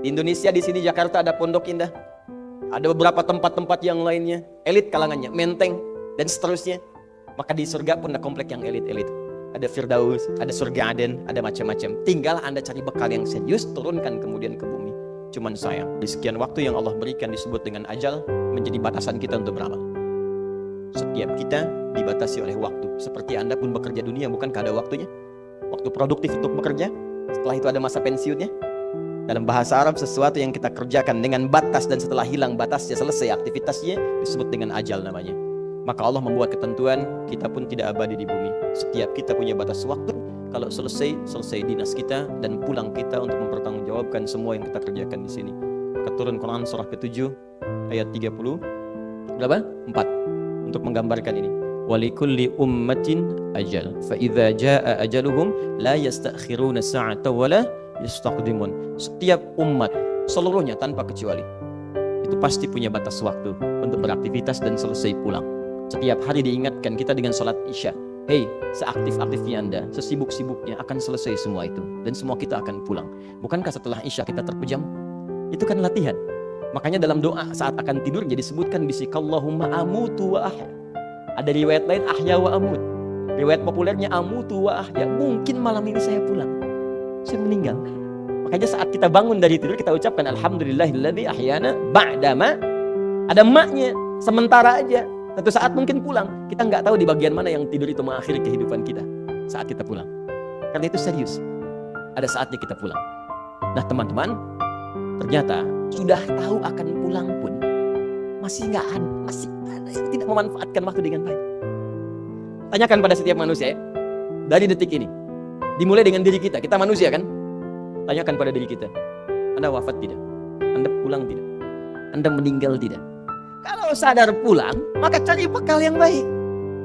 Di Indonesia, di sini Jakarta ada Pondok Indah. Ada beberapa tempat-tempat yang lainnya. Elit kalangannya, Menteng, dan seterusnya. Maka di surga pun ada komplek yang elit-elit. Ada Firdaus, ada surga Aden, ada macam-macam. Tinggal Anda cari bekal yang serius, turunkan kemudian ke bumi. Cuman sayang, di sekian waktu yang Allah berikan disebut dengan ajal, menjadi batasan kita untuk beramal. Setiap kita dibatasi oleh waktu. Seperti Anda pun bekerja dunia, bukankah ada waktunya? Waktu produktif untuk bekerja, setelah itu ada masa pensiunnya. Dalam bahasa Arab, sesuatu yang kita kerjakan dengan batas dan setelah hilang batasnya, selesai aktivitasnya, disebut dengan ajal namanya. Maka Allah membuat ketentuan, kita pun tidak abadi di bumi. Setiap kita punya batas waktu. Kalau selesai dinas kita dan pulang kita untuk mempertanggungjawabkan semua yang kita kerjakan di sini. Maka turun Quran surah ke-7 ayat 30 berapa? 4 untuk menggambarkan ini. Walikulli ummatin ajal. Fa idza jaa ajaluhum la yastakhiruna sa'atan wa la yastaqdimun. Setiap umat seluruhnya tanpa kecuali itu pasti punya batas waktu untuk beraktivitas dan selesai pulang. Setiap hari diingatkan kita dengan sholat isya. Hei, seaktif-aktifnya Anda, sesibuk-sibuknya akan selesai semua itu. Dan semua kita akan pulang. Bukankah setelah isya kita terpejam? Itu kan latihan. Makanya dalam doa saat akan tidur jadi sebutkan bisikallahumma amutu wa ahya. Ada riwayat lain ahya wa amut. Riwayat populernya amutu wa ahya. Mungkin malam ini saya pulang. Saya meninggal. Makanya saat kita bangun dari tidur kita ucapkan alhamdulillahilladzi ahyana ba'dama. Ada maknya, sementara aja. Satu saat mungkin pulang, kita nggak tahu di bagian mana yang tidur itu mengakhiri kehidupan kita saat kita pulang. Karena itu serius. Ada saatnya kita pulang. Nah teman-teman, ternyata sudah tahu akan pulang pun masih ada yang tidak memanfaatkan waktu dengan baik. Tanyakan pada setiap manusia ya, dari detik ini. Dimulai dengan diri kita manusia kan? Tanyakan pada diri kita, Anda wafat tidak? Anda pulang tidak? Anda meninggal tidak? Kalau sadar pulang, maka cari bekal yang baik.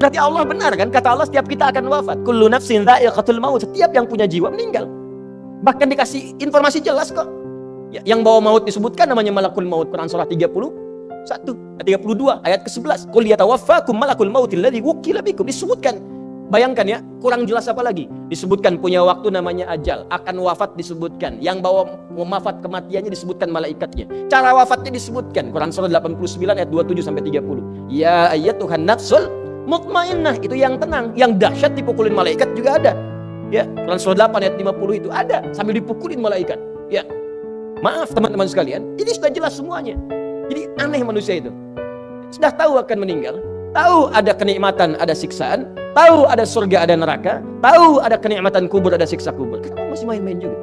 Berarti Allah benar kan? Kata Allah setiap kita akan wafat. Kullu nafsin dha'iqatul maut. Setiap yang punya jiwa meninggal. Bahkan dikasih informasi jelas kok. Yang bawa maut disebutkan namanya malakul maut. Quran surah 32 ayat ke-11. Qul yatawaffakum malakul maut alladzi wukila bikum. Disebutkan. Bayangkan ya, kurang jelas apa lagi? Disebutkan punya waktu namanya ajal. Akan wafat disebutkan. Yang bawa wafat kematiannya disebutkan malaikatnya. Cara wafatnya disebutkan. Quran surah 89 ayat 27 sampai 30. Ya ayyatuhan nafsul mutmainnah. Itu yang tenang. Yang dahsyat dipukulin malaikat juga ada. Ya, Quran surah 8 ayat 50 itu ada. Sambil dipukulin malaikat. Ya. Maaf teman-teman sekalian, ini sudah jelas semuanya. Jadi aneh manusia itu. Sudah tahu akan meninggal. Tahu ada kenikmatan, ada siksaan. Tahu ada surga, ada neraka. Tahu ada kenikmatan kubur, ada siksa kubur. Kenapa masih main-main juga?